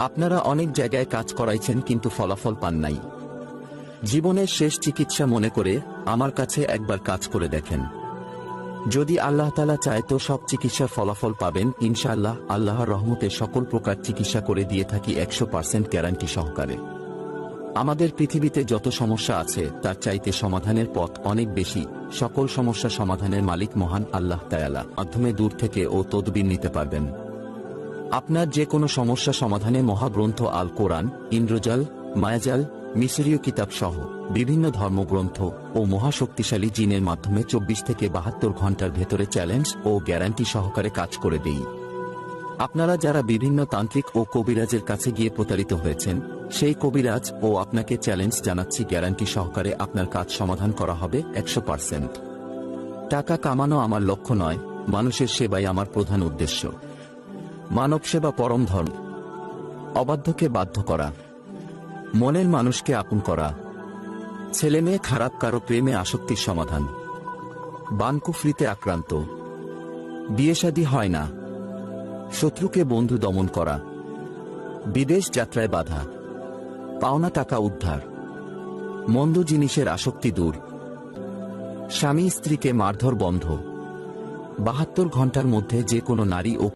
আপনারা অনেক জায়গায় কাজ করাইছেন কিন্তু ফলাফল পান নাই। জীবনের শেষ চিকিৎসা মনে করে আমার কাছে একবার কাজ করে দেখেন। যদি আল্লাহ তাআলা চায় তো সব চিকিৎসার ফলাফল পাবেন ইনশাআল্লাহ। আল্লাহর রহমতে সকল প্রকার চিকিৎসা করে দিয়ে থাকি 100% গ্যারান্টি সহকারে। আমাদের পৃথিবীতে যত সমস্যা আছে তার চাইতে সমাধানের পথ অনেক বেশি। সকল সমস্যা সমাধানের মালিক মহান আল্লাহ তাআলা মাধ্যমে দূর থেকে ও তদবির নিতে পারবেন। আপনার যে কোনো সমস্যা সমাধানে মহাগ্রন্থ আল কোরআন, ইন্দ্রজাল, মায়াজাল, মিশরীয় কিতাব সহ বিভিন্ন ধর্মগ্রন্থ ও মহাশক্তিশালী জিনের মাধ্যমে 24 থেকে 72 ঘন্টার ভেতরে চ্যালেঞ্জ ও গ্যারান্টি সহকারে কাজ করে দেই। আপনারা যারা বিভিন্ন তান্ত্রিক ও কবিরাজের কাছে গিয়ে প্রতারিত হয়েছেন, সেই কবিরাজ ও আপনাকে চ্যালেঞ্জ জানাচ্ছি, গ্যারান্টি সহকারে আপনার কাজ সমাধান করা হবে 100%। টাকা কামানো আমার লক্ষ্য নয়, মানুষের সেবাই আমার প্রধান উদ্দেশ্য। মানব সেবা পরম ধর্ম। অবাধ্যকে বাধ্য করা, মনের মানুষকে আপন করা, ছেলে মেয়ে খারাপ কারো প্রেমে আসক্তির সমাধান, বানকুফরিতে আক্রান্ত, বিয়ে শাদী হয় না, শত্রুকে বন্ধু দমন করা, বিদেশ যাত্রায় বাধা, পাওনা টাকা উদ্ধার, মন্দ জিনিসের আসক্তি দূর, স্বামী স্ত্রীকে মারধর বন্ধ, 72 ঘন্টার মধ্যে যে কোনো নারী ও